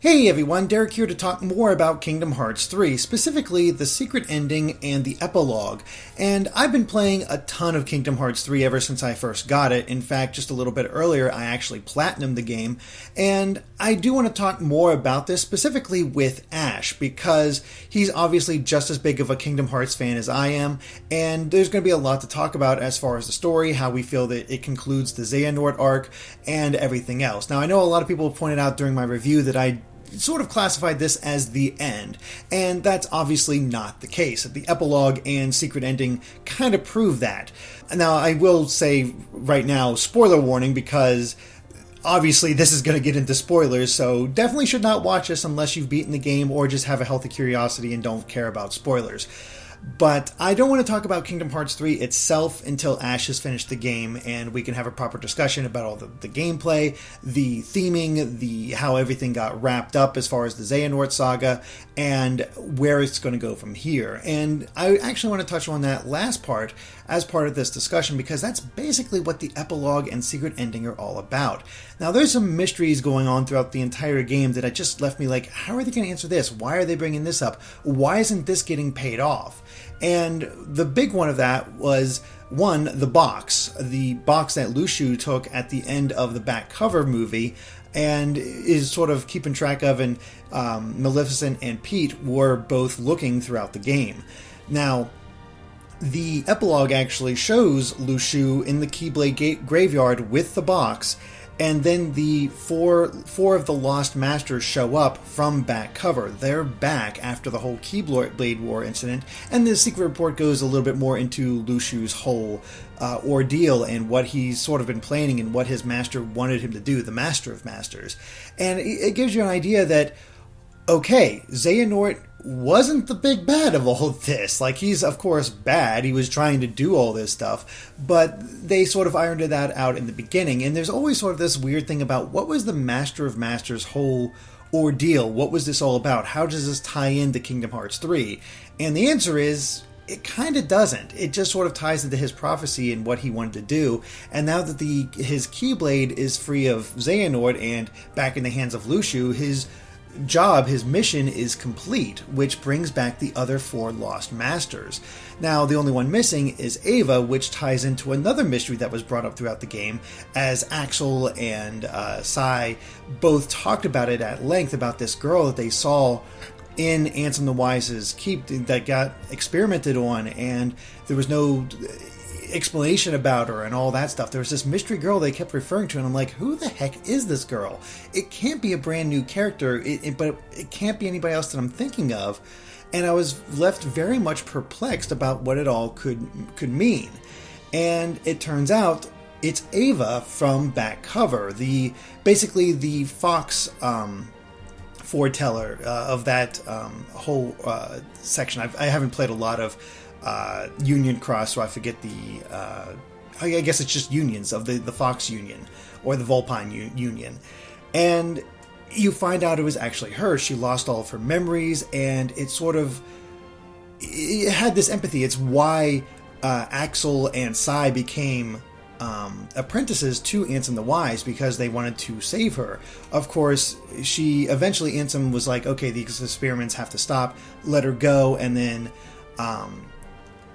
Hey everyone, Derrick here to talk more about Kingdom Hearts 3, specifically the secret ending and the epilogue. And I've been playing a ton of Kingdom Hearts 3 ever since I first got it. In fact, just a little bit earlier, I actually platinumed the game. And I do want to talk more about this, specifically with Ash, because he's obviously just as big of a Kingdom Hearts fan as I am. And there's going to be a lot to talk about as far as the story, how we feel that it concludes the Xehanort arc, and everything else. Now, I know a lot of people have pointed out during my review that I sort of classified this as the end, and that's obviously not the case. The epilogue and secret ending kind of prove that. Now, I will say right now, spoiler warning, because obviously this is going to get into spoilers, so definitely should not watch this unless you've beaten the game or just have a healthy curiosity and don't care about spoilers. But I don't want to talk about Kingdom Hearts 3 itself until Ash has finished the game and we can have a proper discussion about all the gameplay, the theming, how everything got wrapped up as far as the Xehanort saga, and where it's going to go from here. And I actually want to touch on that last part as part of this discussion because that's basically what the epilogue and secret ending are all about. Now, there's some mysteries going on throughout the entire game that just left me like, how are they going to answer this? Why are they bringing this up? Why isn't this getting paid off? And the big one of that was, one, the box that Lushu took at the end of the back cover movie and is sort of keeping track of, and Maleficent and Pete were both looking throughout the game. Now, the epilogue actually shows Lushu in the Keyblade graveyard with the box, and then the four of the Lost Masters show up from back cover. They're back after the whole Keyblade War incident, and the secret report goes a little bit more into Lushu's whole ordeal and what he's sort of been planning and what his master wanted him to do, the Master of Masters. And it gives you an idea that, okay, Xehanort wasn't the big bad of all this. Like, he's of course bad, he was trying to do all this stuff, but they sort of ironed that out in the beginning. And there's always sort of this weird thing about what was the Master of Masters' whole ordeal? What was this all about? How does this tie into Kingdom Hearts 3? And the answer is, it kind of doesn't. It just sort of ties into his prophecy and what he wanted to do. And now that his Keyblade is free of Xehanort and back in the hands of Lushu, his mission is complete, which brings back the other four Lost Masters. Now, the only one missing is Ava, which ties into another mystery that was brought up throughout the game, as Axel and Sai both talked about it at length, about this girl that they saw in Ansem the Wise's keep that got experimented on, and there was no explanation about her and all that stuff. There was this mystery girl they kept referring to, and I'm like, who the heck is this girl? It can't be a brand new character, but it can't be anybody else that I'm thinking of. And I was left very much perplexed about what it all could mean. And it turns out it's Ava from back cover, basically the Fox foreteller of that whole section. I haven't played a lot of Union Cross, so I forget I guess it's just unions of the Fox Union or the Volpine Union. And you find out it was actually her. She lost all of her memories, and it had this empathy. It's why Axel and Sai became apprentices to Ansem the Wise, because they wanted to save her. Of course, Ansem was like, okay, these experiments have to stop, let her go, and then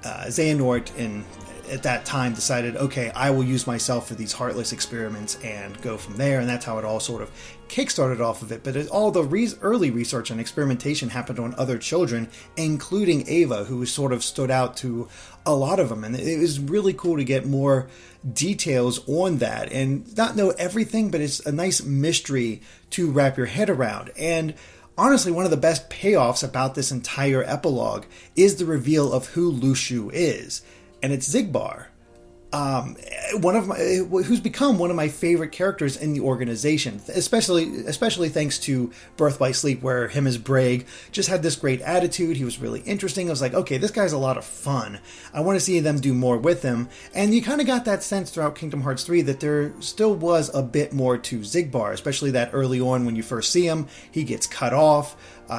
Xehanort at that time decided, okay, I will use myself for these heartless experiments and go from there, and that's how it all sort of kickstarted off of it. But all the early research and experimentation happened on other children, including Ava, who sort of stood out to a lot of them, and it was really cool to get more details on that and not know everything, but it's a nice mystery to wrap your head around. And honestly, one of the best payoffs about this entire epilogue is the reveal of who Lushu is, and it's Xigbar, who's become one of my favorite characters in the organization, especially thanks to Birth by Sleep, where him as Braig just had this great attitude. He was really interesting. I was like, okay, this guy's a lot of fun. I want to see them do more with him. And you kind of got that sense throughout Kingdom Hearts 3 that there still was a bit more to Xigbar, especially that early on when you first see him, he gets cut off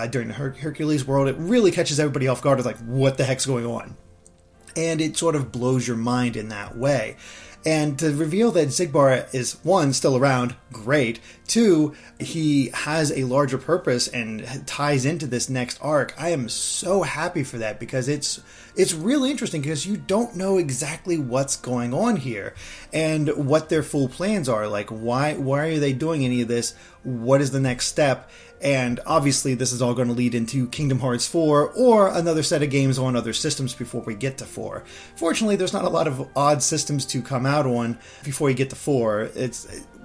during the Hercules world. It really catches everybody off guard. It's like, what the heck's going on? And it sort of blows your mind in that way. And to reveal that Xigbar is, one, still around, great. Two, he has a larger purpose and ties into this next arc. I am so happy for that, because it's really interesting, because you don't know exactly what's going on here and what their full plans are. Like, why are they doing any of this? What is the next step? And obviously this is all going to lead into Kingdom Hearts 4 or another set of games on other systems before we get to 4. Fortunately, there's not a lot of odd systems to come out on before you get to 4.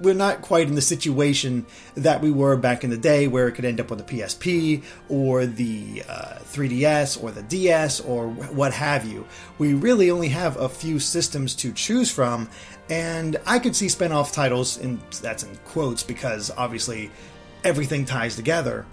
We're not quite in the situation that we were back in the day, where it could end up on the PSP or the 3DS or the DS or what have you. We really only have a few systems to choose from, and I could see spin-off titles, and that's in quotes because obviously everything ties together,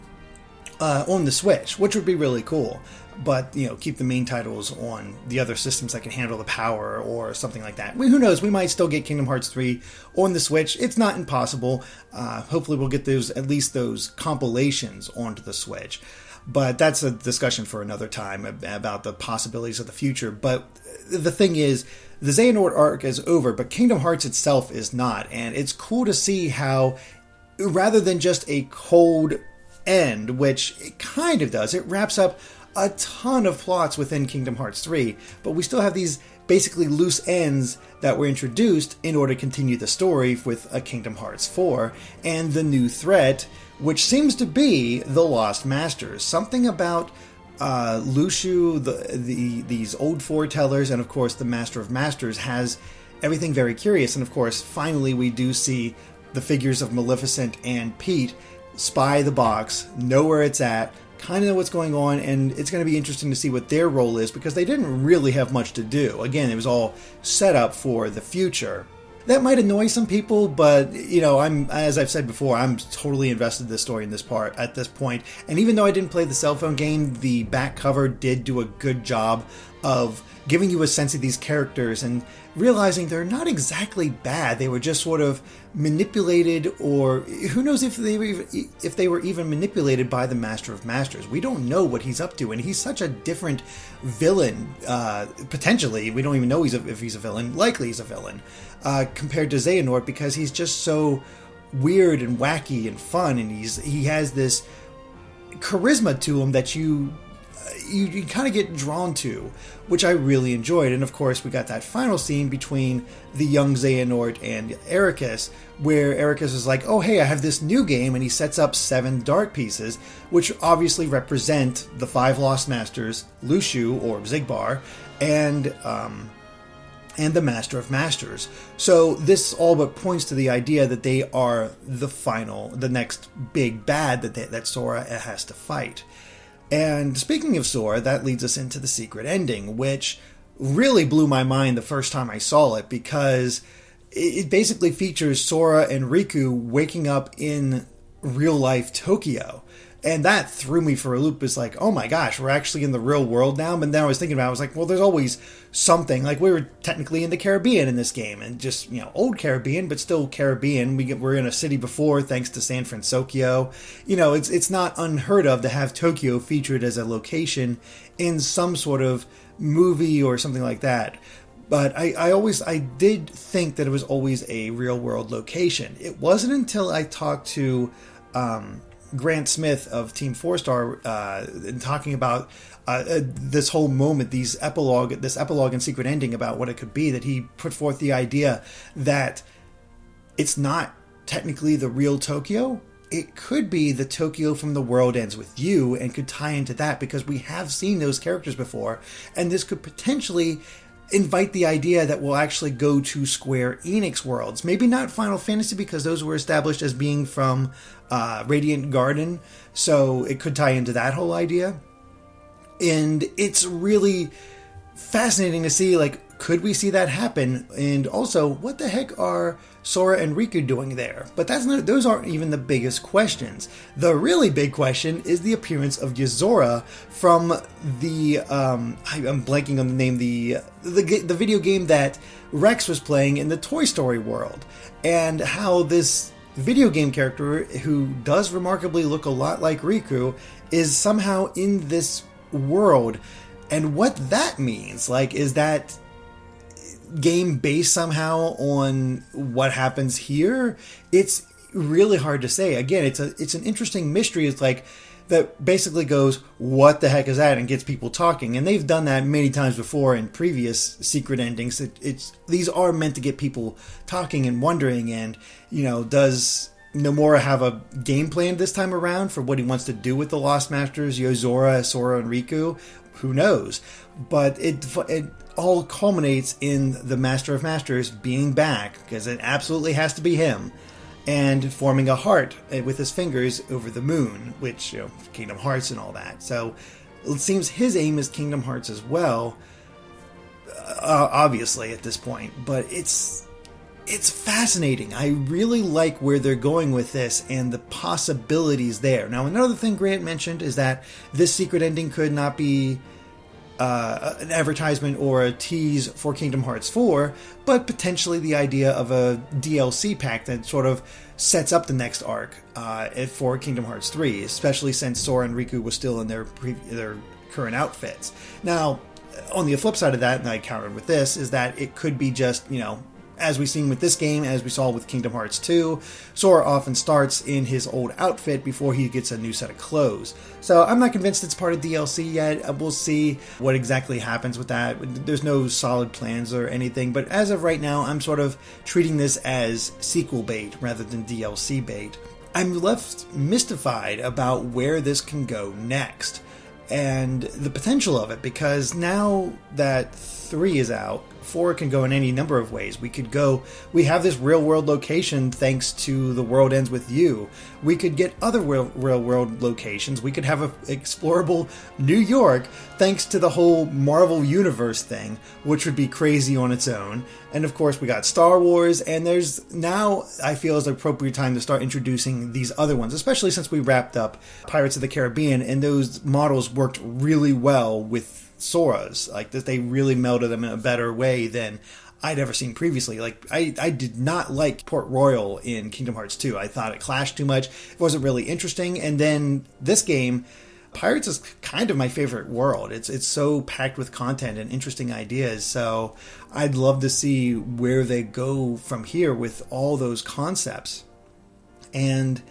on the Switch, which would be really cool. But, keep the main titles on the other systems that can handle the power or something like that. Who knows? We might still get Kingdom Hearts 3 on the Switch. It's not impossible. Hopefully we'll get at least those compilations onto the Switch. But that's a discussion for another time about the possibilities of the future. But the thing is, the Xehanort arc is over, but Kingdom Hearts itself is not. And it's cool to see how, rather than just a cold end, which it kind of does, it wraps up a ton of plots within Kingdom Hearts 3, but we still have these basically loose ends that were introduced in order to continue the story with a Kingdom Hearts 4, and the new threat, which seems to be the Lost Masters. Something about Lushu, these old foretellers, and of course the Master of Masters has everything very curious. And of course, finally we do see the figures of Maleficent and Pete spy the box, know where it's at, kind of know what's going on, and it's going to be interesting to see what their role is, because they didn't really have much to do. Again, it was all set up for the future. That might annoy some people, but, as I've said before, I'm totally invested in this story in this part at this point. And even though I didn't play the cell phone game, the back cover did do a good job of giving you a sense of these characters and realizing they're not exactly bad. They were just sort of manipulated, or who knows if they were even manipulated by the Master of Masters. We don't know what he's up to, and he's such a different villain. Potentially, we don't even know if he's a villain. Likely he's a villain compared to Xehanort, because he's just so weird and wacky and fun, and he has this charisma to him that you kind of get drawn to, which I really enjoyed. And of course, we got that final scene between the young Xehanort and Ericus, where Ericus is like, oh hey, I have this new game, and he sets up 7 dart pieces, which obviously represent the 5 Lost Masters, Lushu, or Xigbar, and the Master of Masters. So this all but points to the idea that they are the next big bad that Sora has to fight. And speaking of Sora, that leads us into the secret ending, which really blew my mind the first time I saw it, because it basically features Sora and Riku waking up in real-life Tokyo. And that threw me for a loop. It's like, oh my gosh, we're actually in the real world now? But then I was thinking about it, I was like, well, there's always something. Like, we were technically in the Caribbean in this game, and just, old Caribbean, but still Caribbean. We're in a city before, thanks to San Francisco. It's not unheard of to have Tokyo featured as a location in some sort of movie or something like that. But I did think that it was always a real world location. It wasn't until I talked to Grant Smith of Team 4-Star and talking about this whole moment, this epilogue and secret ending about what it could be, that he put forth the idea that it's not technically the real Tokyo. It could be the Tokyo from The World Ends With You, and could tie into that, because we have seen those characters before, and this could potentially invite the idea that we'll actually go to Square Enix worlds. Maybe not Final Fantasy, because those were established as being from Radiant Garden, so it could tie into that whole idea. And it's really fascinating to see, could we see that happen? And also, what the heck are Sora and Riku doing there? But those aren't even the biggest questions. The really big question is the appearance of Yozora from the I'm blanking on the name, the video game that Rex was playing in the Toy Story world, and how this video game character, who does remarkably look a lot like Riku, is somehow in this world. And what that means, like, is that game based somehow on what happens here? It's really hard to say. Again, it's an interesting mystery. It's like that basically goes, what the heck is that, and gets people talking. And they've done that many times before in previous secret endings. These are meant to get people talking and wondering. And does Nomura have a game plan this time around for what he wants to do with the Lost Masters, Yozora, Sora, and Riku? Who knows? But it all culminates in the Master of Masters being back, because it absolutely has to be him, and forming a heart with his fingers over the moon, which, Kingdom Hearts and all that. So it seems his aim is Kingdom Hearts as well, obviously at this point. But it's fascinating. I really like where they're going with this and the possibilities there. Now, another thing Grant mentioned is that this secret ending could not be an advertisement or a tease for Kingdom Hearts 4, but potentially the idea of a DLC pack that sort of sets up the next arc for Kingdom Hearts 3, especially since Sora and Riku was still in their current outfits. Now, on the flip side of that, and I countered with this, is that it could be just, as we've seen with this game, as we saw with Kingdom Hearts 2, Sora often starts in his old outfit before he gets a new set of clothes. So I'm not convinced it's part of DLC yet. We'll see what exactly happens with that. There's no solid plans or anything, but as of right now, I'm sort of treating this as sequel bait rather than DLC bait. I'm left mystified about where this can go next and the potential of it, because now that 3 is out, 4 can go in any number of ways. We have this real world location thanks to The World Ends With You. We could get other real world locations. We could have an explorable New York thanks to the whole Marvel Universe thing, which would be crazy on its own. And of course, we got Star Wars, and there's now, I feel, is the appropriate time to start introducing these other ones, especially since we wrapped up Pirates of the Caribbean, and those models worked really well with Sora's, like that they really melded them in a better way than I'd ever seen previously. Like I did not like Port Royal in Kingdom Hearts 2. I thought it clashed too much. It wasn't really interesting. And then this game, Pirates is kind of my favorite world. It's so packed with content and interesting ideas. So I'd love to see where they go from here with all those concepts. And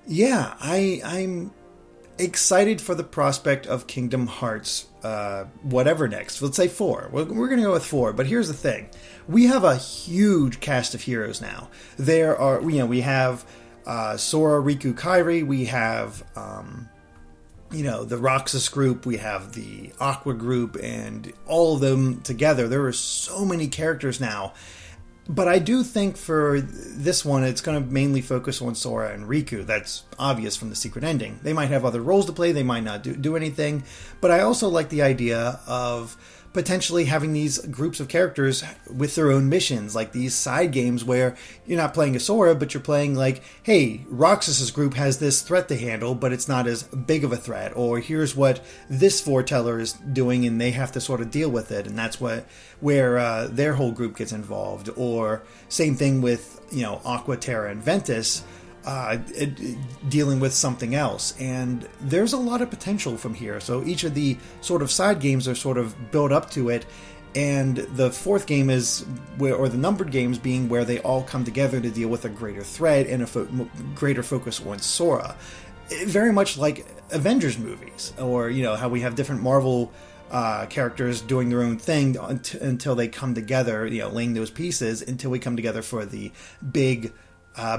yeah, I'm excited for the prospect of Kingdom Hearts, whatever next. Let's say 4. We're going to go with 4, but here's the thing. We have a huge cast of heroes now. There are, we have Sora, Riku, Kairi. We have, the Roxas group. We have the Aqua group, and all of them together. There are so many characters now. But I do think for this one, it's going to mainly focus on Sora and Riku. That's obvious from the secret ending. They might have other roles to play. They might not do anything. But I also like the idea of potentially having these groups of characters with their own missions, like these side games where you're not playing as Sora, but you're playing like, hey, Roxas's group has this threat to handle, but it's not as big of a threat, or here's what this foreteller is doing, and they have to sort of deal with it, and that's where their whole group gets involved. Or same thing with, Aqua, Terra, and Ventus, dealing with something else. And there's a lot of potential from here. So each of the sort of side games are sort of built up to it. And the fourth game is or the numbered games being where they all come together to deal with a greater threat and a greater focus on Sora. Very much like Avengers movies, or, how we have different Marvel characters doing their own thing until they come together, laying those pieces until we come together for the big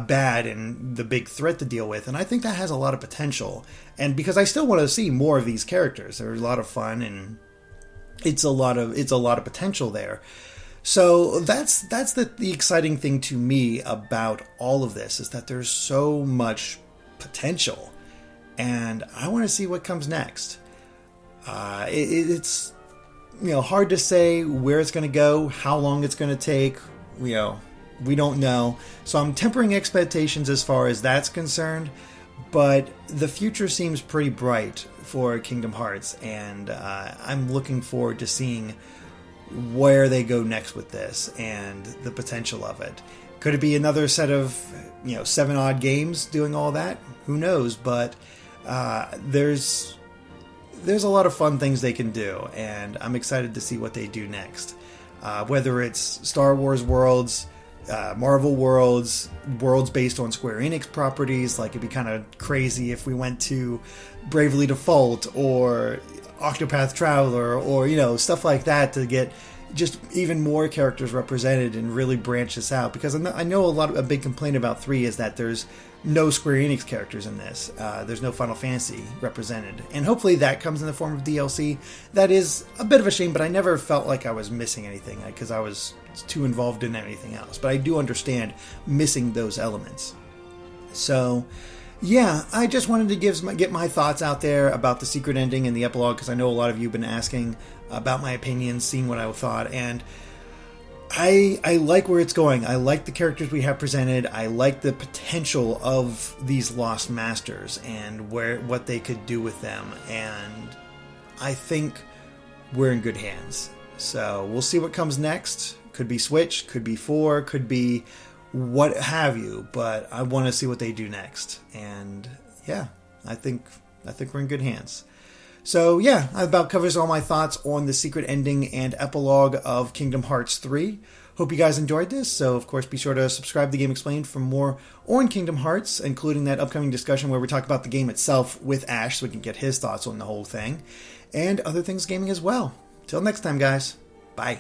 bad and the big threat to deal with. And I think that has a lot of potential, and because I still want to see more of these characters. They're a lot of fun, and it's a lot of potential there. So that's the exciting thing to me about all of this, is that there's so much potential, and I want to see what comes next. It's hard to say where it's going to go, how long it's going to take. We don't know. So I'm tempering expectations as far as that's concerned, but the future seems pretty bright for Kingdom Hearts, and I'm looking forward to seeing where they go next with this and the potential of it. Could it be another set of 7 odd games doing all that? Who knows? But there's there's a lot of fun things they can do, and I'm excited to see what they do next. Whether it's Star Wars worlds, Marvel worlds, worlds based on Square Enix properties, like it'd be kind of crazy if we went to Bravely Default or Octopath Traveler or, you know, stuff like that to get just even more characters represented and really branch this out. Because I know a big complaint about 3 is that there's no Square Enix characters in this. There's no Final Fantasy represented. And hopefully that comes in the form of DLC. That is a bit of a shame, but I never felt like I was missing anything because I was too involved in anything else. But I do understand missing those elements. So, yeah, I just wanted to get my thoughts out there about the secret ending and the epilogue, because I know a lot of you have been asking about my opinions, seeing what I thought, and I like where it's going. I like the characters we have presented. I like the potential of these Lost Masters and what they could do with them, and I think we're in good hands. So we'll see what comes next. Could be Switch, could be 4, could be what have you, but I want to see what they do next. And yeah, I think we're in good hands. So yeah, that about covers all my thoughts on the secret ending and epilogue of Kingdom Hearts 3. Hope you guys enjoyed this. So of course, be sure to subscribe to GameXplain for more on Kingdom Hearts, including that upcoming discussion where we talk about the game itself with Ash, so we can get his thoughts on the whole thing, and other things gaming as well. Till next time, guys. Bye.